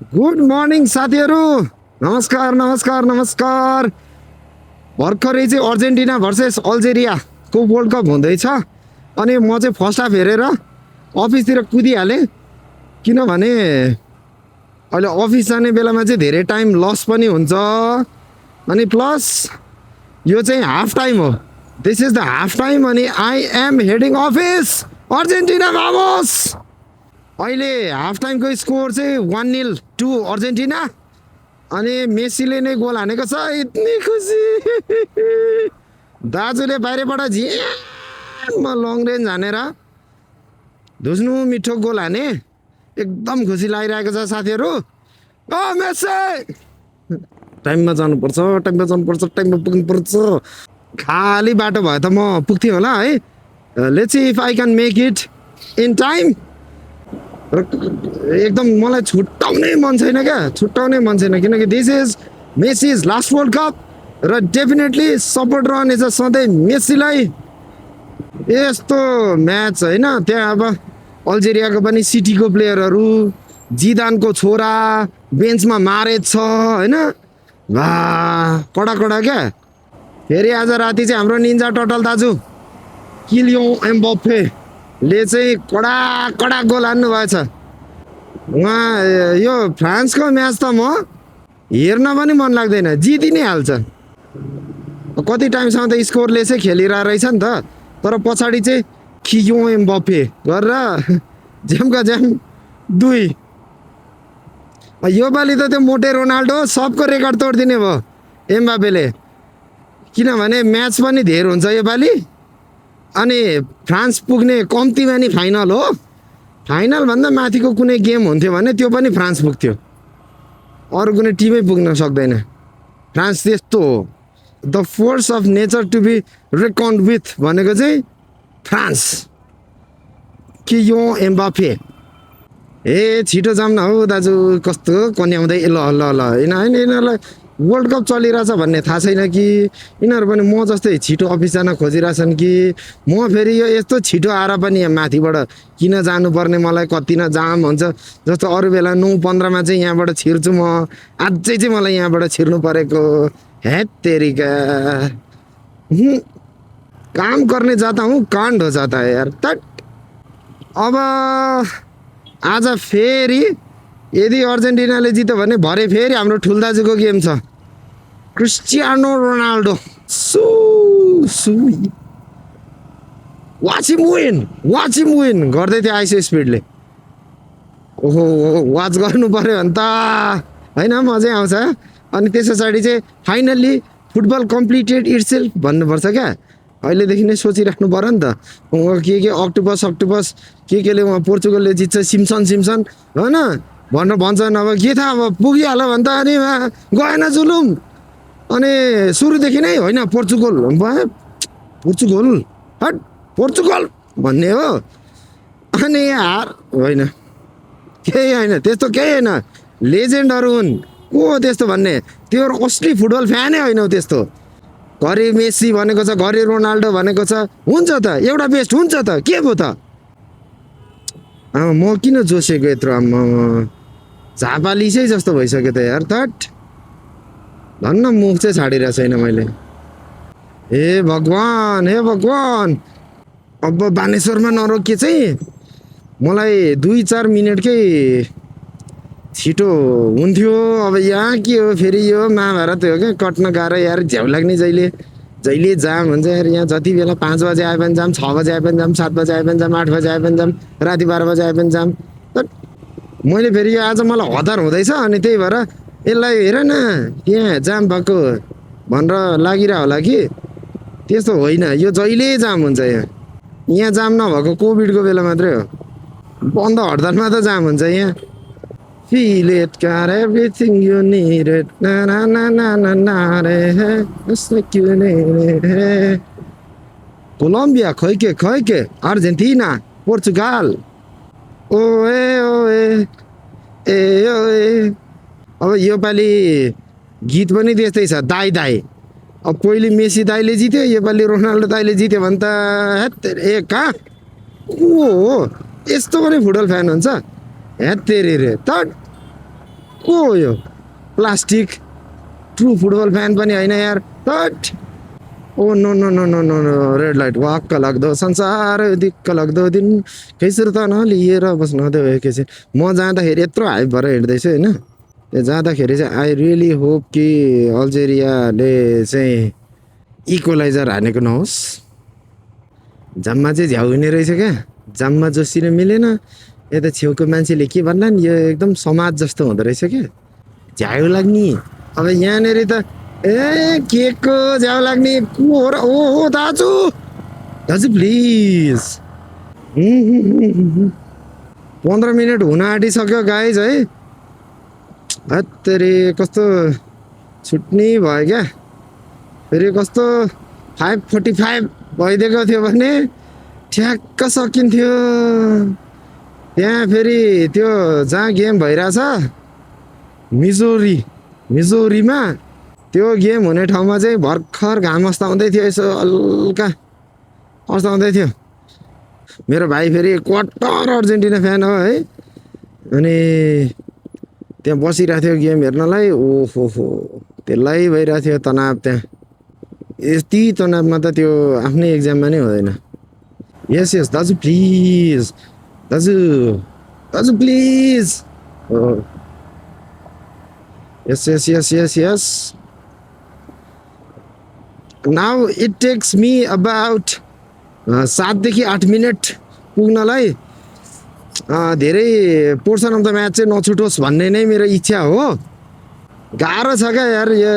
Good morning साथीहरू। नमस्कार नमस्कार नमस्कार। भर्खरै चाहिँ अर्जेन्टिना भर्सेस अल्जेरियाको वर्ल्ड कप हुँदैछ अनि म चाहिँ फर्स्ट हाफ हेरेर अफिसतिर कुदिहालेँ किनभने अहिले अफिस जाने बेलामा चाहिँ धेरै टाइम लस पनि हुन्छ अनि प्लस यो चाहिँ हाफ टाइम हो। This is the half time अनि I am heading office. Argentina भामोस। अहिले हाफ टाइमको स्कोर चाहिँ 1-0 टु अर्जेन्टिना अनि मेसीले नै गोल हानेको छ। यति खुसी दाजुले बाहिरबाट झियामा लङ रेन्ज हानेर धुस्नु मिठो गोल हाने। एकदम खुसी लागिरहेको छ साथीहरू। ओ मेसी टाइममा जानुपर्छ, टाइममा पुग्नुपर्छ। खाली बाटो भए त म पुग्थेँ होला है। Let's see if I can make it in time. र एकदम मलाई छुट्टाउनै मन छैन क्या, छुट्टाउनै मन छैन किनकि this is Messi's last world cup र डेफिनेटली सपोर्ट रहनेछ सधैँ मेसीलाई। यस्तो म्याच होइन, त्यहाँ अब अल्जेरियाको पनि सिटीको प्लेयरहरू, जिदानको छोरा बेन्चमा मारेछ होइन। कडा कडा क्या। फेरि आज राति चाहिँ हाम्रो निन्जा टटल दाजु किलियन एम्बाप्पेले चाहिँ कडा कडा गोल हान्नु भएछ। उहाँ यो फ्रान्सको म्याच त म हेर्न पनि मन लाग्दैन, जिति नै हाल्छ। कति टाइमसम्म त स्कोरले चाहिँ खेलिरहेको रहेछ नि त, तर पछाडि चाहिँ किलियन एम्बाप्पे गरेर ज्यामका ज्याम 2। यो पालि त त्यो मोटे रोनाल्डो सबको रेकर्ड तोडिदिने भयो एम्बाप्पेले, किनभने म्याच पनि धेर हुन्छ यो पालि अनि फ्रान्स पुग्ने कम्तीमा नि फाइनल हो। फाइनलभन्दा माथिको कुनै गेम हुन्थ्यो भने त्यो पनि फ्रान्स पुग्थ्यो, अरू कुनै टिमै पुग्न सक्दैन। फ्रान्स त्यस्तो हो। The force of nature to be reckoned with भनेको चाहिँ फ्रान्स। कि यो एम्बाप्पे ए छिटो जाऊँ न हौ दाजु, कस्तो कन्याउँदै ल ल ल होइन यिनीहरूलाई वर्ल्ड कप चलिरहेछ भन्ने थाहा छैन कि यिनीहरू पनि म जस्तै छिटो अफिस जान खोजिरहेछन् कि म फेरि यो यस्तो छिटो आएर पनि यहाँ माथिबाट किन जानुपर्ने, मलाई कति न जाम हुन्छ। जस्तो अरू बेला 9:15मा चाहिँ यहाँबाट छिर्छु म, अझै चाहिँ मलाई यहाँबाट छिर्नु परेको। हेत तेरिका काम गर्ने जाता हूँ काण्ड हो जाता है यार। तट अब आज फेरि यदि अर्जेन्टिनाले जित्यो भने भरे फेरि हाम्रो ठुल्दाजुको गेम छ, क्रिस्टियानो रोनाल्डो। वाच हिम विन गर्दै थियो आइसो स्पिडले। ओहो वाच गर्नु पऱ्यो भने त होइन मजै आउँछ। अनि त्यस पछाडि चाहिँ फाइनल्ली फुटबल कम्प्लिटेड इटसेल्फ भन्नुपर्छ क्या। अहिलेदेखि नै सोचिराख्नु पऱ्यो नि त। के अक्टोपस केले उहाँ पोर्चुगलले जित्छ, सिम्सन होइन भनेर भन्छन्। अब के थाहा, अब पुगिहाल्यो भने त अनि गएन जुलुम। अनि सुरुदेखि नै होइन पोर्चुगल पोर्चुगल भन्ने हो। अनि हार होइन, केही होइन त्यस्तो, केही होइन। लेजेन्डहरू हुन् को त्यस्तो भन्ने, त्यो असली फुटबल फ्यानै होइन हो त्यस्तो। घरि मेसी भनेको छ, घरि रोनाल्डो भनेको छ, हुन्छ त एउटा बेस्ट हुन्छ त के भयो त। म किन जोसेको यत्रो, झापालिसै जस्तो भइसक्यो त यार। थट धन्न मुख चाहिँ छाडिरहेको छैन मैले। हे भगवान् अब बानेश्वरमा नरोके चाहिँ मलाई 2-4 मिनटकै छिटो हुन्थ्यो। अब यहाँ के हो फेरि, यो महाभारत हो क्या, कट्न गाह्रो यार। झ्याउ लाग्ने जहिले जाम हुन्छ यार। यहाँ जति बेला 5 बजे आए पनि जाम, 6 बजे आए पनि जाम, 7 बजे आए पनि जाम, 8 बजे आए पनि जाम, राति 12 बजे आए पनि जाम। तर मैले फेरि यो आज मलाई हतार हुँदैछ अनि त्यही भएर यसलाई हेर न यहाँ जाम भएको भनेर लागिरह होला कि त्यस्तो होइन। यो जहिले जाम हुन्छ। यहाँ जाम नभएको कोभिडको बेला मात्रै हो, बन्द हडतालमा त जाम हुन्छ यहाँ। Feel it, got everything you needed. Na na na na na na re, just like you need it. Colombia खोइ के अर्जेन्टिना पोर्चुगल ओए ए। अब यो पालि गीत पनि त्यस्तै छ, दाई। अब पहिले मेसी दाइले जित्यो, यो पालि रोनाल्डो दाइले जित्यो भने त ए कहाँ को हो यस्तो पनि फुटबल फ्यान हुन्छ। हेत तेरी रे त को हो यो प्लास्टिक ट्रु फुटबल फ्यान पनि होइन यार हट oh no no no no no no red light वाक्क लाग्दो संसार दिक्क लाग्दो दिन खैसुर त नलिएर बस्न देऊ एकैछिन म जाँदाखेरि यत्रो हाइप भएर हिँड्दैछु होइन त्यो जाँदाखेरि चाहिँ आई रियली होप कि अल्जेरियाले चाहिँ इक्वलाइजर हानेको नहोस् जाममा चाहिँ झ्याउ हुने रहेछ क्या जाममा जोसिन मिलेन यता छेउको मान्छेले के भन्ला नि यो एकदम समाज जस्तो हुँदो रहेछ क्या झ्याउ लाग्ने अब यहाँनिर त ए के को झ्याउ लाग्ने को हो र ओ दाजु दाजु प्लिज 15 मिनट हुन आँटिसक्यो गाइज है हत्तेरी कस्तो छुट्ने भयो क्या फेरि कस्तो 5:45 भइदिएको थियो भने ठ्याक्क सकिन्थ्यो त्यहाँ फेरि त्यो जहाँ गेम भइरहेछ मिजोरीमा त्यो गेम हुने ठाउँमा चाहिँ भर्खर घाम अस्ताउँदै थियो यसो हल्का अस्ताउँदै थियो मेरो भाइ फेरि क्वार्टर अर्जेन्टिना फ्यान हो है अनि त्यहाँ बसिरहेको थियो गेम हेर्नलाई ओहो त्यसलाई भइरहेको थियो तनाव त्यहाँ यति तनावमा त त्यो आफ्नै एक्जाममा नै हुँदैन यस यस दाजु प्लिज दाजु प्लिज हो yes yes yes yes yes now it takes me about 7 देखि 8 मिनट पुग्नलाई धेरै पोर्सन अफ द म्याच चाहिँ नछुटोस् भन्ने नै मेरो इच्छा हो गाह्रो छ क्या यार यो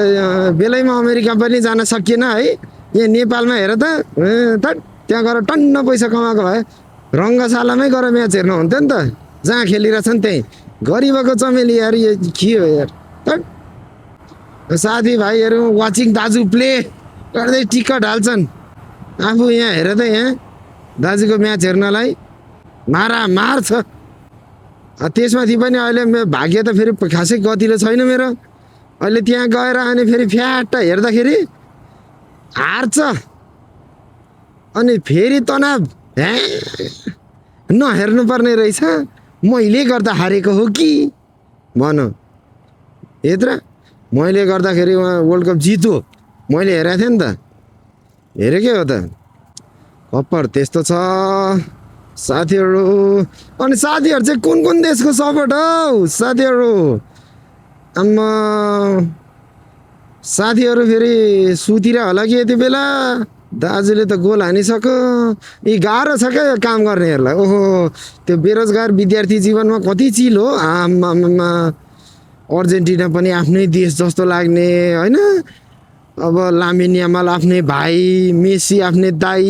बेलैमा अमेरिका पनि जान सकिएन है यहाँ नेपालमा हेर त त्यहाँ गएर टन्न पैसा कमाएको भए रङ्गशालामै गएर म्याच हेर्नु हुन्थ्यो नि त जहाँ खेलिरहेछन् त्यहीँ गरिबको चमेली यार यो के हो यार साथीभाइहरू वाचिङ दाजु प्ले गर्दै टिकट हाल्छन् आफू यहाँ हेर त यहाँ दाजुको म्याच हेर्नलाई मार छ त्यसमाथि पनि अहिले भाग्य त फेरि खासै गतिलो छैन मेरो अहिले त्यहाँ गएर अनि फेरि फ्याट्ट हेर्दाखेरि हार्छ अनि फेरि तनाव नहेर्नु पर्ने रहेछ मैले गर्दा हारेको हो कि भन यत्रो मैले गर्दाखेरि उहाँ वर्ल्ड कप जित्यो मैले हेरेको थिएँ नि त हेरेकै हो त कप्पर त्यस्तो छ साथीहरू अनि साथीहरू चाहिँ कुन देशको सपोर्ट हौ साथीहरू आम्मा साथीहरू फेरि सुतिर होला कि यति बेला दाजुले त गोल हानिसक्यो यी गाह्रो छ क्या काम गर्नेहरूलाई ओहो त्यो बेरोजगार विद्यार्थी जीवनमा कति चिल हो आम्मामा अर्जेन्टिना पनि आफ्नै देश जस्तो लाग्ने होइन अब लामिन यामाल आफ्नै भाइ मेसी आफ्नै दाइ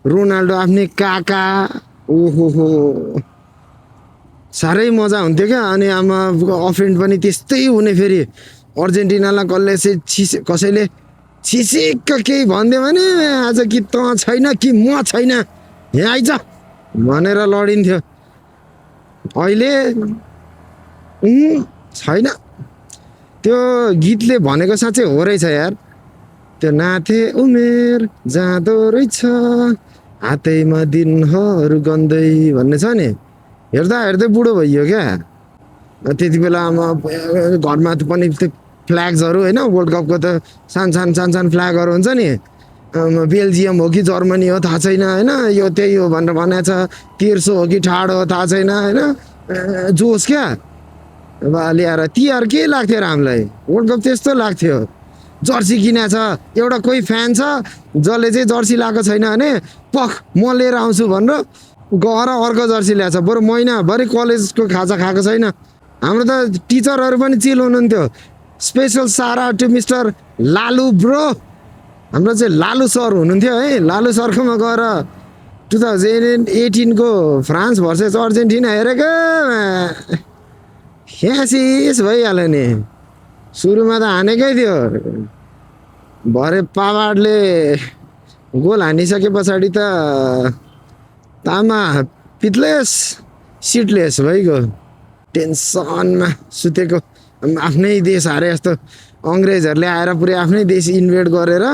रोनाल्डो आफ्नै काका ओहो साह्रै मजा हुन्थ्यो क्या अनि आमा अफेन्ड पनि त्यस्तै हुने फेरि अर्जेन्टिनालाई कसैले छिसिक्क केही भनिदियो भने आज कि त छैन कि म छैन यहाँ आइज भनेर लडिन्थ्यो अहिले छैन त्यो गीतले भनेको साँच्चै हो रहेछ यार त्यो नाथे उमेर जाँदो रहेछ हातैमा दिनहरू गन्दै भन्ने छ नि हेर्दा हेर्दै बुढो भइयो क्या त्यति बेला घरमा पनि त्यो फ्ल्याग्सहरू होइन वर्ल्ड कपको त सानो फ्ल्यागहरू हुन्छ नि बेल्जियम हो कि जर्मनी हो थाहा छैन होइन यो त्यही हो भनेर भनेको छ तेर्सो हो कि ठाडो हो थाहा छैन होइन जोस क्या अब ल्याएर तिहार के लाग्थ्यो र हामीलाई वर्ल्ड कप त्यस्तो लाग्थ्यो जर्सी किनेको छ एउटा कोही फ्यान छ जसले चाहिँ जर्सी लगाएको छैन भने पख म लिएर आउँछु भनेर गएर अर्को जर्सी ल्याएको छ बरु महिनाभरि कलेजको खाजा खाएको छैन हाम्रो त टिचरहरू पनि चिल हुनुहुन्थ्यो स्पेसल सारा टु मिस्टर लालु ब्रो हाम्रो चाहिँ लालु सर हुनुहुन्थ्यो है लालु सरकोमा गएर 2018 को फ्रान्स भर्सेस अर्जेन्टिना हेरेको ख्यासिस भइहाल्यो नि सुरुमा त हानेकै थियो भरे पावाडले गोल हानिसके पछाडि त तामा पित्लेस सिटलेस भइगयो टेन्सनमा सुतेको आफ्नै देश हारे जस्तो अङ्ग्रेजहरूले आएर पुरै आफ्नै देश इन्भेड गरेर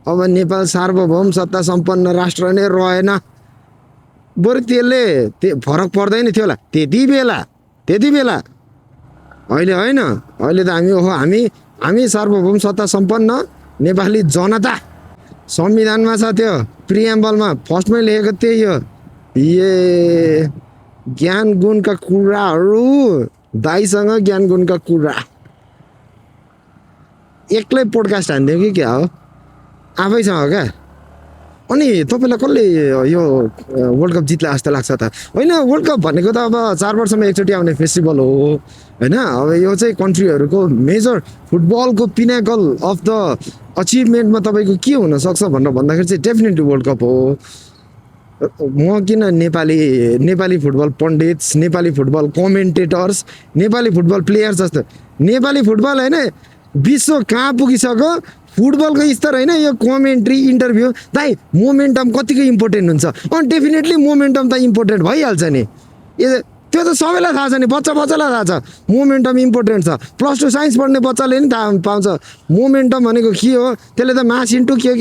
अब नेपाल सार्वभौम सत्ता सम्पन्न राष्ट्र नै रहेन बरु त्यसले फरक पर्दैन थियो होला त्यति बेला अहिले होइन, अहिले त हामी सार्वभौम सत्ता सम्पन्न नेपाली जनता। संविधानमा छ त्यो प्रिएम्बलमा फर्स्टमै लेखेको त्यही हो। ज्ञान गुणका कुराहरू दाइसँग ज्ञान गुणका कुरा। एक्लै पोडकास्ट हान्थ्यो कि क्या हो आफैसँग क्या। अनि तपाईँलाई कसले यो वर्ल्ड कप जित्ला जस्तो लाग्छ त? होइन, वर्ल्ड कप भनेको त अब 4 वर्षमा एकचोटि आउने फेस्टिभल हो होइन। अब यो चाहिँ कन्ट्रीहरूको मेजर फुटबलको पिनाकल अफ द अचिभमेन्टमा तपाईँको के हुनसक्छ भनेर भन्दाखेरि चाहिँ डेफिनेटली वर्ल्ड कप हो। म किन Nepali football pundits, Nepali football commentators, Nepali football players जस्तो नेपाली फुटबल होइन विश्व कहाँ पुगिसक्यो फुटबलको स्तर होइन। यो कमेन्ट्री इन्टरभ्यू दाइ मोमेन्टम कतिको इम्पोर्टेन्ट हुन्छ? डेफिनेटली मोमेन्टम त इम्पोर्टेन्ट भइहाल्छ नि। त्यो त सबैलाई थाहा छ नि, बच्चालाई थाहा छ मोमेन्टम इम्पोर्टेन्ट छ। +2 साइन्स पढ्ने बच्चाले नि थाहा पाउँछ मोमेन्टम भनेको के हो। त्यसले त मास इन्टु के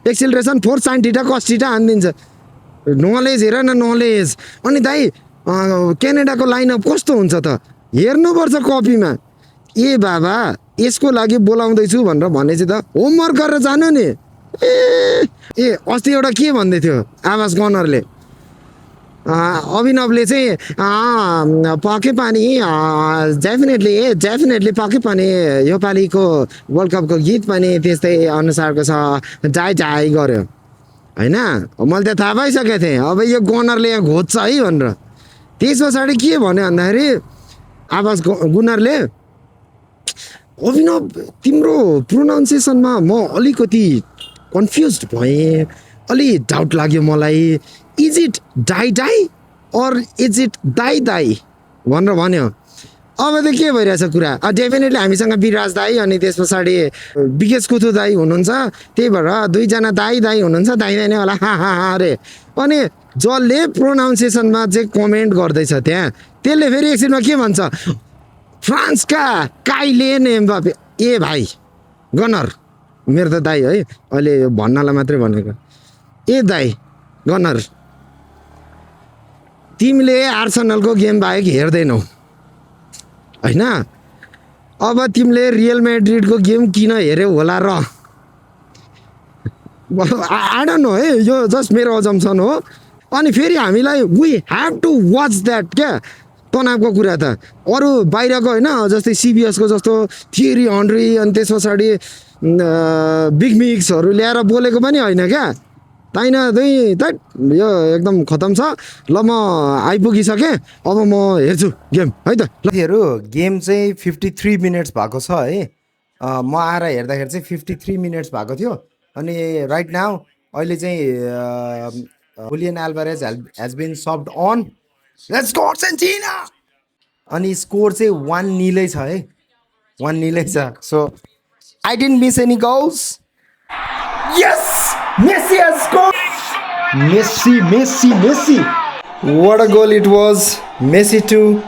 acceleration force sine theta cos theta हानिदिन्छ। नलेज हेर न नलेज। अनि दाइ क्यानाडाको लाइनअप कस्तो हुन्छ त हेर्नुपर्छ कपीमा। ए बाबा यसको लागि बोलाउँदैछु भनेर भनेपछि त होमवर्क गरेर जानु नि। अस्ति एउटा के भन्दै थियो आवाज गनरले, अभिनवले चाहिँ पके पनि डेफिनेटली पके पनि यो पालिको वर्ल्ड कपको गीत पनि त्यस्तै अनुसारको छ जाई गर्यो होइन। मैले त थाहा पाइसकेको थिएँ अब यो गनरले यहाँ घोज्छ है भनेर। त्यस पछाडि के भन्यो भन्दाखेरि आवाज गुनरले, अभिनव तिम्रो प्रोनाउन्सिएसनमा म अलिकति कन्फ्युज भएँ, अलि डाउट लाग्यो मलाई। Is it die or is it दाई भनेर भन्यो। अब त के भइरहेछ कुरा? डेफिनेटली हामीसँग विराज दाई अनि त्यस पछाडि विकेश कुथु दाई हुनुहुन्छ। त्यही भएर दुईजना दाई हुनुहुन्छ। दाई नै होला हा अरे। अनि जसले प्रोनाउन्सिएसनमा चाहिँ कमेन्ट गर्दैछ त्यहाँ त्यसले फेरि एकछिनमा के भन्छ, फ्रान्सका काइलियन एम्बापे। ए भाइ गनर मेरो त दाइ है, अहिले भन्नलाई मात्रै भनेको। ए दाइ गनर तिमीले आर्सेनलको गेम बाहेक हेर्दैनौ होइन। अब तिमीले रियल म्याड्रिडको गेम किन हेऱ्यौ होला र? आई डोन्ट नो है, यो जस्ट मेरो अजम्सन हो। अनि फेरि हामीलाई we have to watch that क्या तनावको कुरा त। अरू बाहिरको होइन जस्तै सिबिएसको जस्तो थियरी हन्ड्री अनि त्यस पछाडि बिग मिक्सहरू ल्याएर बोलेको पनि होइन क्या। ताइन दुई त यो एकदम खतम छ। ल म आइपुगिसकेँ, अब म हेर्छु गेम है त। ल गेम चाहिँ 53 मिनट्स भएको छ है। म आएर हेर्दाखेरि चाहिँ 53 मिनट्स भएको थियो। अनि राइट नाउ अहिले चाहिँ Julian Alvarez has been subbed on. Let's go Argentina. अनि स्कोर चाहिँ 1-0 छ है, 1-0 छ। So I didn't miss any goals. Yes Messi has scored. Messi. What a goal it was. Messi 2,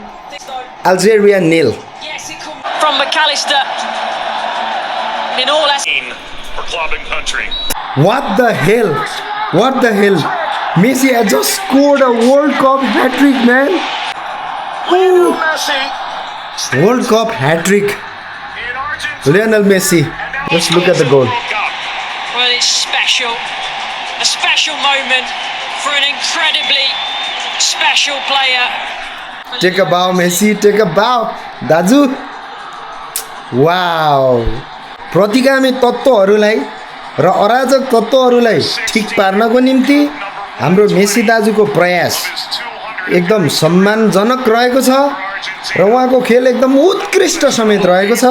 Algeria 0. Yes, it comes from McAllister. In all for club and country. What the hell? Messi had just scored a World Cup hat-trick, man. Lionel Messi. World Cup hat-trick. In Argentina. Lionel Messi. Let's look at the goal. well, it's special. A special moment for an incredibly special player. Take a bow, Messi. Take a bow. दाजु wow. प्रतिगामी तत्त्वहरूलाई र अराजक तत्त्वहरूलाई ठिक पार्नको निम्ति हाम्रो Messi दाजुको प्रयास एकदम सम्मानजनक रहेको छ र उहाँको खेल एकदम उत्कृष्ट समेत रहेको छ।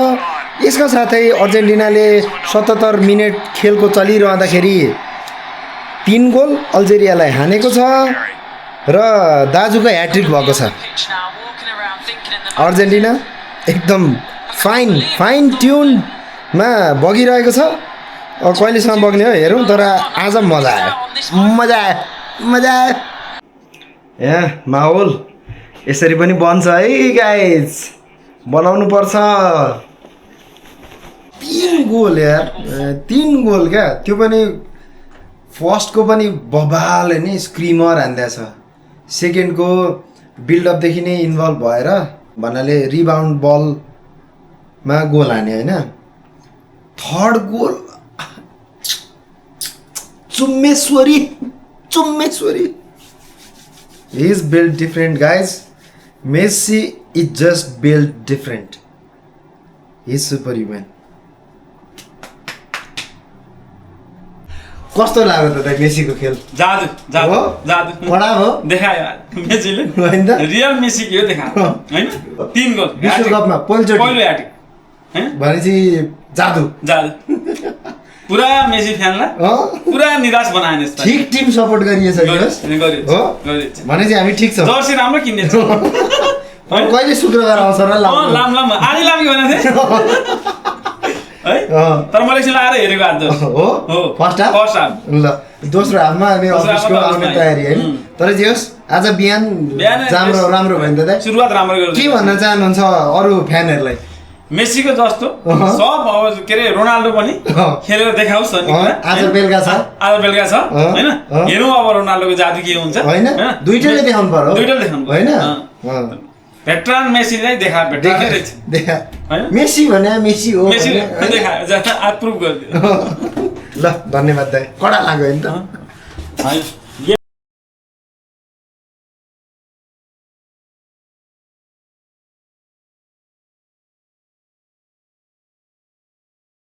यसका साथै अर्जेन्टिनाले 77 मिनेट खेलको चलिरहँदाखेरि 3 गोल अल्जेरियालाई हानेको छ र दाजुको ह्याट्रिक भएको छ। अर्जेन्टिना एकदम फाइन ट्युनमा बगिरहेको छ। कहिलेसम्म बग्ने हो हेरौँ, तर आज मजा आयो। यहाँ माहौल यसरी पनि बन्छ है गाइज, बनाउनु पर्छ। 3 गोल यार, 3 गोल क्या, त्यो पनि फर्स्टको पनि बबाल नि स्क्रिमर हान्दैछ। सेकेन्डको बिल्डअपदेखि नै इन्भल्भ भएर भन्नाले रिबाउन्ड बल मा गोल हाने होइन थर्ड गोल चुम्मेश्वरी he is built different guys. Messi is just built different. He is superhuman. कस्तो लाग्यो त मेसीको खेल जादु कडा हो देखायो मेसीले हैन त रियल मेसी के हो देखायो हैन 3 गोल विश्वकपमा पहिलो ह्याट्रिक हैन भनेपछि जादु पुरा मेसी फ्यानलाई पुरा निराश बनाएन यसमा ठीक टिम सपोर्ट गरिएछ गरिएछ भनेपछि हामी ठीक छौं जर्सी राम्रो किन्ने छ कहिले शुक्रबार आउँछ र लाम आधी लामी भनेको थिए है तर मैले एकछिन आएर हेरेको आज हो फर्स्ट हाफ ल दोस्रो हाफमा हामी अफिसको आउने तयारी हैन तर जे होस् आज बिहान राम्रो भयो नि त सुरुवात राम्रो गर्यो के भन्न चाहनुहुन्छ अरु फ्यानहरुलाई मेसीको जस्तो सब के रे रोनाल्डो पनि खेलेर देखाउस् भन्ने कुरा आज बेलुका छ हैन हेरौँ अब रोनाल्डोको जादु के हुन्छ हैन दुईटैले देखाउनु पर्यो हैन भेटरान मेसीलाई देखा मेसी भने मेसी हो मेसी देखा आज प्रुफ गरिदियो ल धन्यवाद दाइ कडा लाग्यो नि त